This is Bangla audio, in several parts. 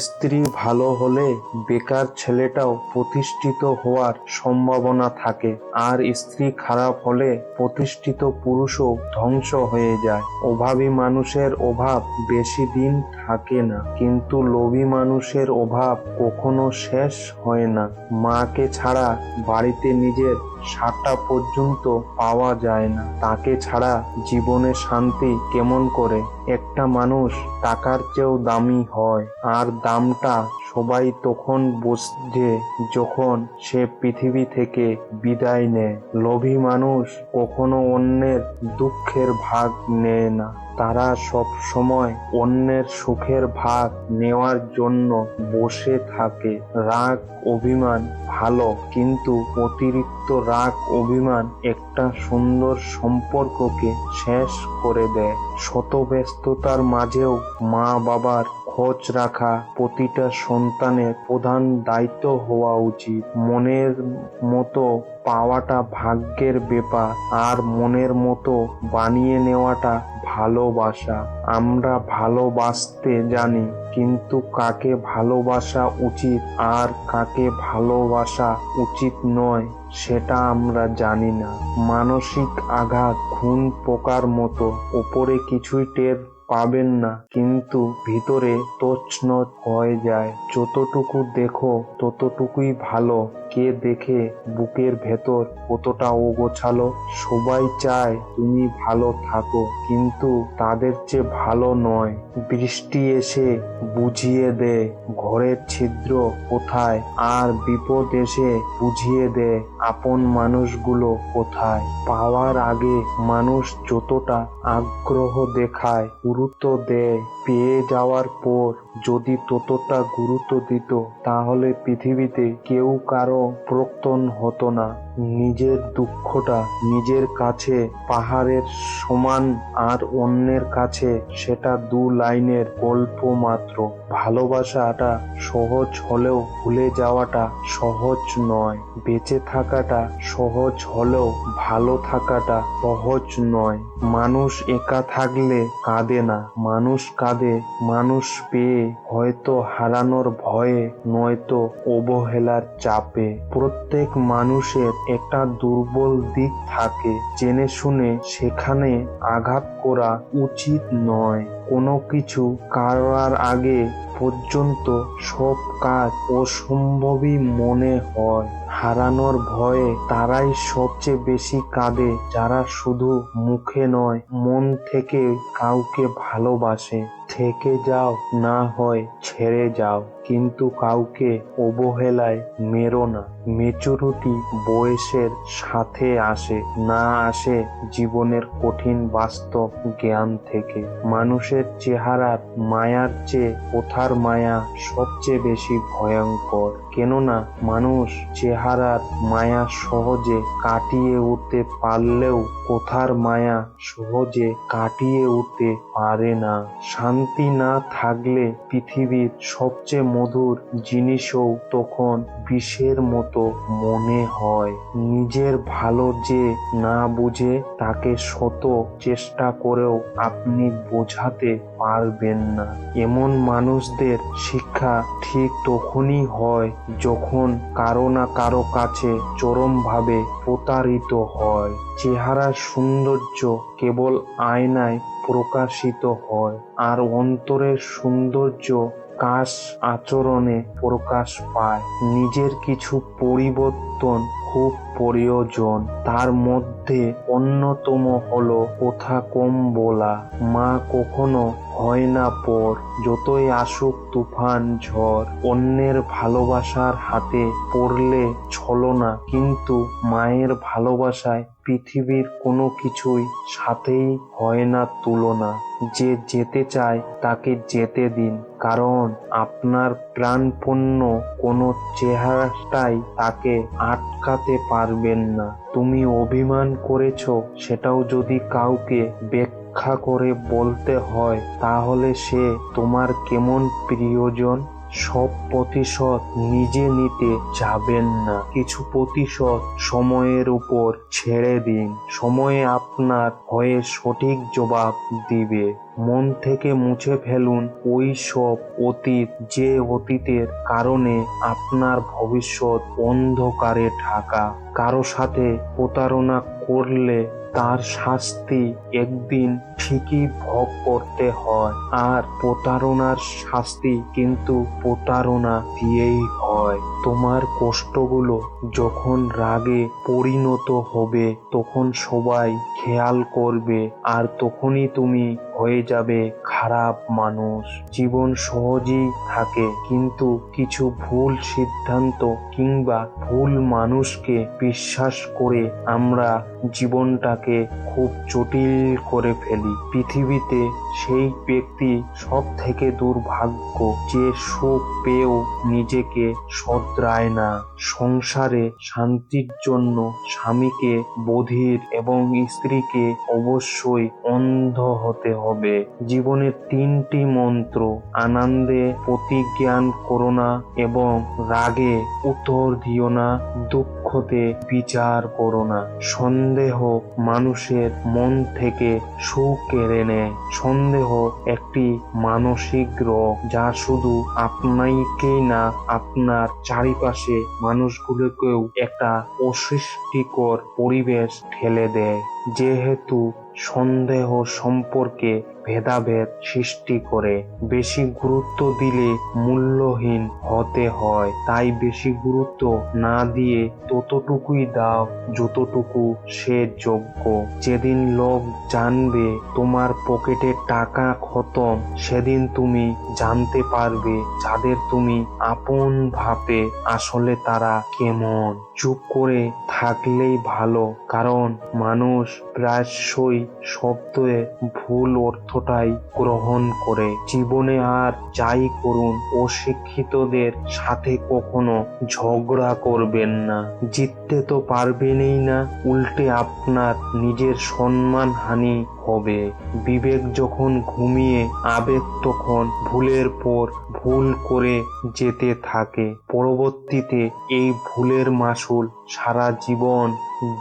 স্ত্রী ভালো হলে বেকার ছেলেটাও প্রতিষ্ঠিত হওয়ার সম্ভাবনা থাকে, আর স্ত্রী খারাপ হলে প্রতিষ্ঠিত পুরুষও ধ্বংস হয়ে যায়। অভাবী মানুষের অভাব বেশি দিন থাকে না, কিন্তু লোভী মানুষের অভাব কখনো শেষ হয় না। মাকে ছাড়া বাড়িতে নিজের সাটা পর্যন্ত পাওয়া যায় না, তাকে ছাড়া জীবনে শান্তি কেমন করে? একটা মানুষ টাকার চেয়েও দামি হয়, আর দামটা সবাই তখন বোঝে যখন সে পৃথিবী থেকে বিদায় নেয়। লোভী মানুষ কখনো অন্যের দুঃখের ভাগ নেয় না, তারা সব সময় অন্যের সুখের ভাগ নেওয়ার জন্য বসে থাকে। রাগ অভিমান ভালো, কিন্তু অতিরিক্ত রাগ অভিমান একটা সুন্দর সম্পর্ককে শেষ করে দেয়। শত ব্যস্ততার মাঝেও মা বাবার খোঁজ রাখা প্রতিটা সন্তানের প্রধান দায়িত্ব হওয়া উচিত। মনের মতো পাওয়াটা ভাগ্যের ব্যাপার, আর মনের মতো বানিয়ে নেওয়াটা ভালোবাসা। আমরা ভালোবাসতে জানি, কিন্তু কাকে ভালোবাসা উচিত আর কাকে ভালোবাসা উচিত নয় সেটা আমরা জানি না। মানসিক আঘাত খুন পোকার মতো, উপরে কিছুই টের পাবেন না, কিন্তু ভিতরে তছনছ হয়ে যায়। যতটুকু দেখো ততটুকুই ভালো। কে দেখে বুকের ভেতর কতটা অগোছালো। সবাই চায় তুমি ভালো থাকো, কিন্তু তাদের চেয়ে ভালো নয়। বৃষ্টি এসে বুঝিয়ে দেয় ঘরের ছিদ্র কোথায়, আর বিপদ এসে বুঝিয়ে দেয় আপন মানুষগুলো কোথায়। পাওয়ার আগে মানুষ যতটা আগ্রহ দেখায়, গুরুত্ব দেয়, পেয়ে যাওয়ার পর যদি ততটা গুরুত্ব দিত, তাহলে পৃথিবীতে কেউ কারো প্রয়োজন হতো না। নিজের দুঃখটা নিজের কাছে পাহাড়ের সমান, আর অন্যের কাছে সেটা 2 লাইনের গল্প মাত্র। ভালোবাসাটা সহজ হলেও ভুলে যাওয়াটা সহজ নয়। বেঁচে থাকাটা সহজ হলেও ভালো থাকাটা সহজ নয়। মানুষ একা থাকলে কাঁদে না, মানুষ কাঁদে মানুষ পেয়ে, হয়তো হারানোর ভয়ে, নয়তো অবহেলার চাপে। প্রত্যেক মানুষের একটা দুর্বল দিক থাকে, জেনে শুনে সেখানে আঘাত করা উচিত নয়। কোনো কিছু করার আগে পর্যন্ত সব কাজ অসম্ভবই মনে হয়। হারানোর ভয়ে তারাই সবচেয়ে বেশি কাঁদে, যারা শুধু মুখে নয় মন থেকে কাউকে ভালোবাসে। থেকে যাও, না হয় ছেড়ে যাও, কিন্তু কাউকে অবহেলায় মেরো না। ম্যাচুরিটি বয়সের সাথে আসে, না আসে জীবনের কঠিন বাস্তব জ্ঞান থেকে। মানুষের চেহারার মায়ার চেয়ে কথার মায়া সবচেয়ে বেশি ভয়ঙ্কর। কেননা মানুষ চেহারার মায়া সহজে কাটিয়ে উঠতে পারলেও কথার মায়া সহজে কাটিয়ে উঠতে পারে না। শান্তি না থাকলে পৃথিবীর সবচেয়ে মধুর জিনিসও তখন বিষের মতো মনে হয়। নিজের ভালো যে না বুঝে, তাকে শত চেষ্টা করেও আপনি বোঝাতে পারবেন না। এমন মানুষদের শিক্ষা ঠিক তখনই হয় যখন কারো না কারো কাছে চরমভাবে প্রতারিত হয়। চেহারার সৌন্দর্য কেবল আয়নায় প্রকাশিত হয়, আর অন্তরের সৌন্দর্য কাজ আচরণে প্রকাশ পায়। নিজের কিছু পরিবর্তন খুব প্রয়োজন, তার মধ্যে অন্যতম হলো কথা কম বলা। মা কখনো হয় না পর, যতই আসুক তুফান ঝড়। অন্যের ভালোবাসার হাতে পড়লে ছলনা, কিন্তু মায়ের ভালোবাসায় পৃথিবীর কোনো কিছুই সাথেই হয় না তুলনা। যে যেতে চায় তাকে যেতে দিন, কারণ আপনার প্রাণপণ্য কোনো চেহারাটাই তাকে আটকাতে পারবেন না। তুমি অভিমান করেছো, সেটাও যদি কাউকে ব্যাখ্যা করে বলতে হয়, তাহলে সে তোমার কেমন প্রিয়জন? সব প্রতিশোধ নিজে নিতে যাবেন না, কিছু প্রতিশোধ সময়ের উপর ছেড়ে দিন। সময় আপনার হয়ে সঠিক জবাব দিবে। মন থেকে মুছে ফেলুন ওই সব অতীত, যে অতীতের কারণে আপনার ভবিষ্যৎ অন্ধকারে ঢাকা। কারো সাথে প্রতারণা করলে তার শাস্তি একদিন ঠিকই ভোগ করতে হয়, আর প্রতারণার শাস্তি কিন্তু প্রতারণা দিয়েই হয়। তোমার কষ্টগুলো যখন রাগে পরিণত হবে তখন সবাই খেয়াল করবে, আর তখনই তুমি হয়ে যাবে খারাপ মানুষ। জীবন সহজই থাকে, কিন্তু কিছু ভুল সিদ্ধান্ত কিংবা ভুল মানুষকে বিশ্বাস করে আমরা জীবনটাকে খুব জটিল করে ফেলি। পৃথিবীতে সেই ব্যক্তি সব থেকে দুর্ভাগ্য যে সুখ পেয়েও নিজেকে শোধরায় না। সংসারে শান্তির জন্য স্বামীকে বধির এবং স্ত্রীকে অবশ্যই অন্ধ হতে হবে। জীবনের 3টি মন্ত্র: আনন্দে প্রতিজ্ঞান করো না, এবং রাগে উত্তর দিও না, দুঃখতে বিচার করো না। সন্দেহ মানুষের মন থেকে সুখ কেড়ে নেয়। সন্দেহ একটি মানসিক রোগ যা শুধু আপনাকেই না, আপনার চারিপাশে মানুষগুলোকেও একটা অস্বস্তিকর পরিবেশ ঠেলে দেয়। যেহেতু সন্দেহ সম্পর্কে ভেদাভেদ সৃষ্টি করে, বেশি গুরুত্ব দিলে মূল্যহীন হতে হয়। তাই বেশি গুরুত্ব না দিয়ে ততটুকুই দাও যতটুকু সে যোগ্য। যেদিন লোক জানবে তোমার পকেটে টাকা খতম, সেদিন তুমি জানতে পারবে যাদের তুমি আপন ভাবে আসলে তারা কেমন। চুপ করে থাকলেই ভালো, কারণ মানুষ প্রায়শই শব্দে ভুল অর্থটাই গ্রহণ করে। জীবনে আর যাই করুন, অশিক্ষিতদের সাথে কখনো ঝগড়া করবেন না। জিততে তো পারবেনই না, উল্টে আপনার নিজের সম্মানহানি হবে। বিবেক যখন ঘুমিয়ে, আবেগ তখন ভুলের পর ভুল করে যেতে থাকে। পরবর্তীতে এই ভুলের মাসুল সারা জীবন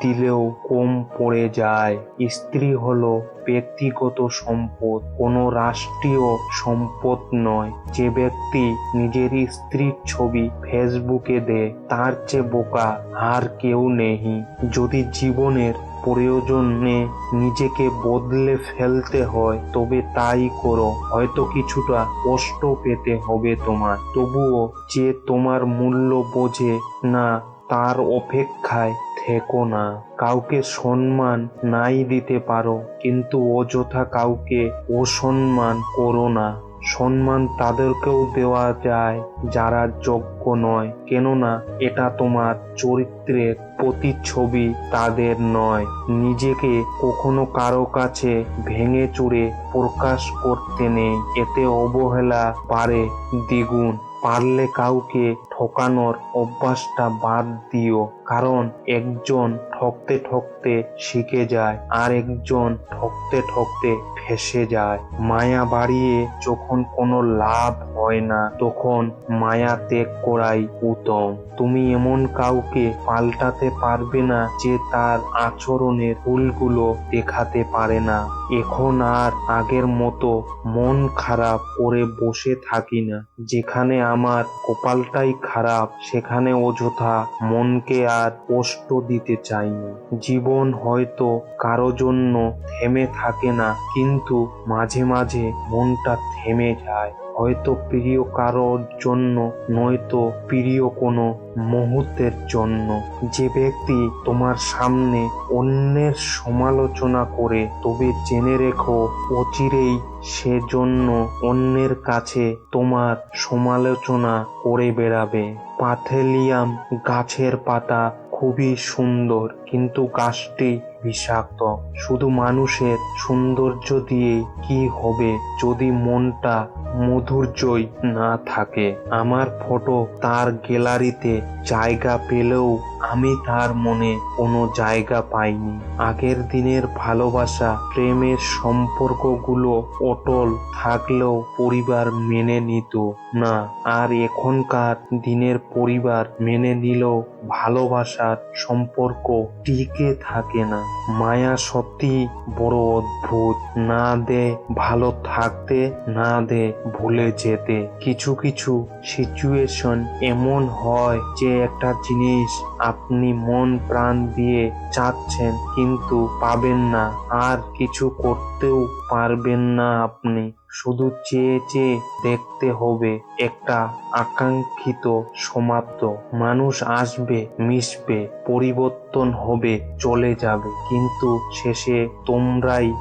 দিলেও কম পড়ে যায়। স্ত্রী হলো ব্যক্তিগত সম্পদ, কোনো রাষ্ট্রীয় সম্পদ নয়। যে ব্যক্তি নিজের স্ত্রীর ছবি ফেসবুকে দেয় তার চেয়ে বোকা আর কেউ নেই। যদি জীবনের প্রয়োজনে নিজেকে বদলে ফেলতে হয় তবে তাই করো। হয়তো কিছুটা কষ্ট পেতে হবে তোমার, তবুও যে তোমার মূল্য বোঝে না তার অপেক্ষায় থেকো না। কাউকে সম্মান নাই দিতে পারো, কিন্তু অযথা কাউকে অসম্মান করো না। সম্মান তাদেরকেও দেওয়া যায় যারা যোগ্য নয়, কেননা এটা তোমার চরিত্রের প্রতিচ্ছবি, তাদের নয়। নিজেকে কখনো কারো কাছে ভেঙে চুরে প্রকাশ করতে নেই, এতে অবহেলা বাড়ে দ্বিগুণ। পারলে কাউকে ঠকানোর অভ্যাসটা বাদ দিও, কারণ একজন ঠকতে ঠকতে শিখে যায় আর একজন ঠকতে ঠকতে ফেঁসে যায়। মায়া বাড়িয়ে যখন কোনো লাভ হয় না, তখন মায়া ত্যাগ করাই উত্তম। তুমি এমন কাউকে পাল্টাতে পারবে না যে তার আচরণের ভুলগুলো দেখাতে পারে না। এখন আর আগের মতো মন খারাপ করে বসে থাকি না। যেখানে আমার কপালটাই খারাপ, সেখানে অযথা মনকে আর কষ্ট দিতে চাই না। জীবন হয়তো কারো জন্য থেমে থাকে না, কিন্তু মাঝে মাঝে মনটা থেমে যায়। হয়তো প্রিয় কারোর জন্য, নয়তো প্রিয় কোনো মুহূর্তের জন্য। যে ব্যক্তি তোমার সামনে অন্যের সমালোচনা করে, তবে জেনে রেখো অচিরেই সেজন্য অন্যের কাছে তোমার সমালোচনা করে বেড়াবে। পাথেলিয়াম গাছের পাতা খুবই সুন্দর, কিন্তু গাছটি বিষাক্ত। শুধু মানুষের সৌন্দর্য দিয়ে কি হবে যদি মনটা মাধুর্যই না থাকে? আমার ফটো তার গ্যালারিতে জায়গা পেলেও আমি তার মনে কোনো জায়গা পাইনি। আগের দিনের ভালোবাসা, প্রেমের সম্পর্কগুলো অটল থাকলেও পরিবার মেনে নিত না, আর এখনকার দিনের পরিবার মেনে নিলেও ভালোবাসার সম্পর্ক টিকে থাকে না। মায়া সত্যি বড় অদ্ভুত, না দে ভালো থাকতে, না দে ভুলে যেতে। কিছু কিছু সিচুয়েশন এমন হয় যে একটা জিনিস আপনি মন প্রাণ দিয়ে চাচ্ছেন কিন্তু পাবেন না, আর কিছু করতেও পারবেন না। আপনি শুধু চেয়ে চেয়ে দেখতে হবে একটা আকাঙ্ক্ষিত সমাপ্ত। মানুষ আসবে, মিশবে, পরিবর্তন হবে, চলে যাবে, কিন্তু শেষে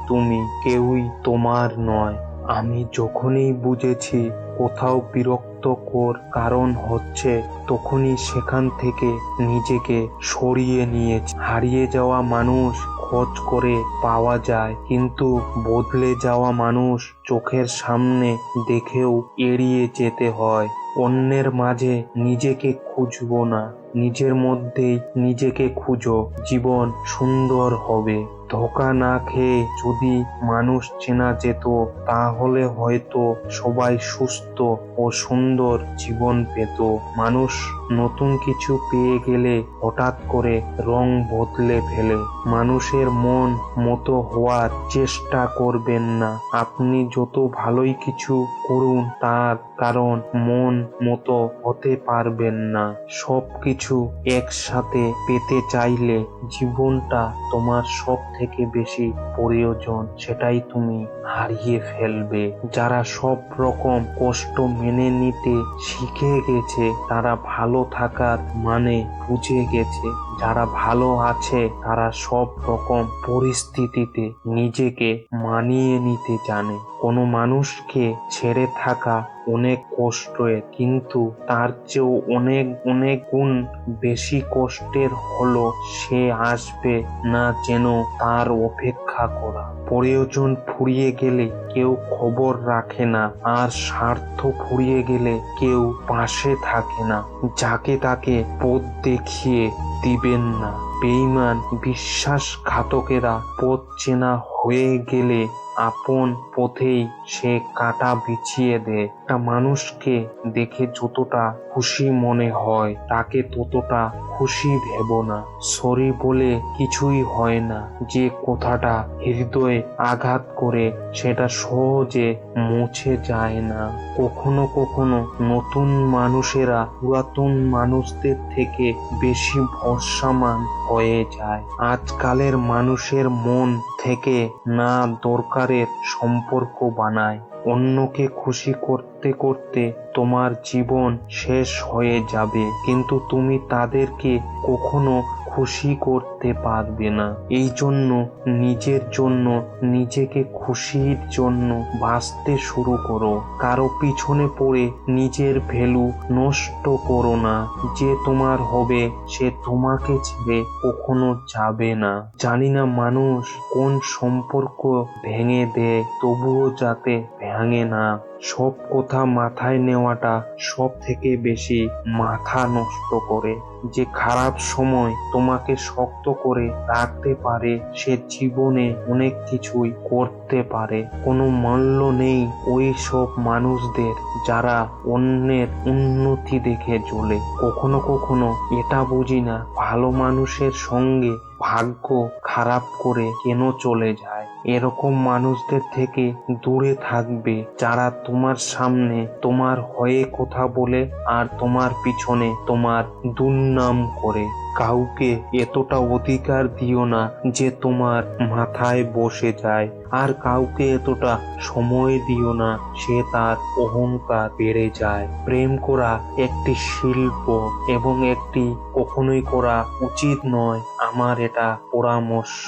তুমি কেউই তোমার নয়। আমি যখনই বুঝেছি কোথাও বিরক্তকর কারণ হচ্ছে, তখনই সেখান থেকে নিজেকে সরিয়ে নিয়েছি। হারিয়ে যাওয়া মানুষ খোঁজ করে পাওয়া যায়, কিন্তু বদলে যাওয়া মানুষ চোখের সামনে দেখেও এড়িয়ে যেতে হয়। অন্যের মাঝে নিজেকে খুঁজবো না, নিজের মধ্যেই নিজেকে খুঁজো, জীবন সুন্দর হবে। ধোঁকা না খেয়ে যদি মানুষ চেনা যেত, তাহলে হয়তো সবাই সুস্থ ও সুন্দর জীবন পেত। মানুষ নতুন কিছু পেয়ে গেলে হঠাৎ করে রং বদলে ফেলে। মানুষের মন মতো হওয়ার চেষ্টা করবেন না। আপনি যত ভালোই কিছু করুন, তার কারণ মন মতো হতে পারবেন না। সব কিছু একসাথে পেতে চাইলে জীবনটা তোমার সব থেকে বেশি প্রয়োজন, সেটাই তুমি হারিয়ে ফেলবে। যারা সব রকম কষ্ট মেনে নিতে শিখে গেছে, তারা ভালো থাকার মানে বুঝে গেছে। যারা ভালো আছে, তারা সব রকম পরিস্থিতিতে নিজেকে মানিয়ে নিতে জানে। কোনো মানুষকে ছেড়ে থাকা অনেক কষ্টের, কিন্তু তার চেয়েও অনেক অনেক গুণ বেশি কষ্টের হলো সে আসবে না যেন তার অপেক্ষা করা। প্রয়োজন ফুরিয়ে গেলে কেউ খবর রাখে না, আর স্বার্থ ফুরিয়ে গেলে কেউ পাশে থাকে না। যাকে তাকে পথ দেখিয়ে দিবেন না। বেঈমান বিশ্বাসঘাতকেরা পথ চেনা হয়ে গেলে আপন পথেই সে কাঁটা বিছিয়ে দেয়। একটা মানুষকে দেখে যতটা খুশি মনে হয়, তাকে ততটা খুশি ভেবো না। সরি বলে কিছুই হয় না। যে কথাটা হৃদয়ে আঘাত করে, সেটা সহজে মুছে যায় না। কখনো কখনো নতুন মানুষেরা পুরাতন মানুষদের থেকে বেশি ভরসামান হয়ে যায়। আজকালের মানুষের মন থেকে না দরকারের সম্পর্ক বানায়। অন্যকে খুশি করতে করতে তোমার জীবন শেষ হয়ে যাবে, কিন্তু তুমি তাদেরকে কখনো খুশি করতে পারবে না। এই জন্য নিজের জন্য, নিজেকে খুশির জন্য বাঁচতে শুরু করো। কারো পিছনে পড়ে নিজের ভ্যালু নষ্ট করো না। যে তোমার হবে, সে তোমাকে ছেড়ে কখনো যাবে না। জানি না মানুষ কোন সম্পর্ক ভেঙে দেয়, তবুও যাতে ভাঙে না। সব কথা মাথায় নেওয়াটা সব থেকে বেশি মাথা নষ্ট করে। যে খারাপ সময় তোমাকে শক্ত করে রাখতে পারে, সে জীবনে অনেক কিছুই করতে পারে। কোনো মূল্য নেই ওই সব মানুষদের যারা অন্যের উন্নতি দেখে চলে। কখনো কখনো এটা বুঝি না, ভালো মানুষের সঙ্গে ভাগ্য খারাপ করে কেন চলে যায়। এরকম মানুষদের থেকে দূরে থাকবে, যারা তোমার সামনে তোমার হয়ে কথা বলে আর তোমার পিছনে তোমার দুর্নাম করে। কাউকে এতটা অধিকার দিও না যে তোমার মাথায় বসে যায়, আর কাউকে এতটা সময় দিও না সে তার অহংকার বেড়ে যায়। প্রেম করা একটি শিল্প, এবং একটি কখনোই করা উচিত নয়, আমার এটা পরামর্শ।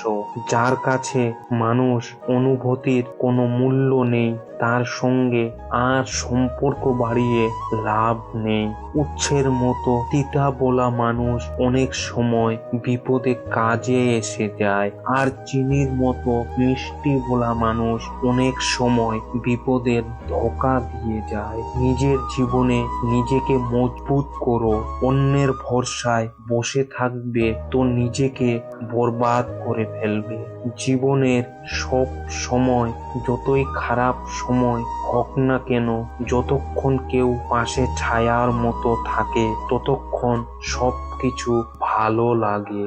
যার কাছে মানুষ অনুভূতির কোনো মূল্য নেই, তার সঙ্গে আর সম্পর্ক বাড়িয়ে লাভ নেই। উচ্ছের মতো তিতা বলা মানুষ অনেক সময় বিপদে কাজে এসে যায়, আর চিনির মতো মিষ্টি বলা মানুষ অনেক সময় বিপদের ধোঁকা দিয়ে যায়। নিজের জীবনে নিজেকে মজবুত করো। অন্যের ভরসায় বসে থাকবে তো নিজেকে বরবাদ করে ফেলবে। জীবনের সব সময়, যতই খারাপ সময় হোক না কেন, যতক্ষণ কেউ পাশে ছায়ার মতো থাকে, ততক্ষণ সবকিছু ভালো লাগে।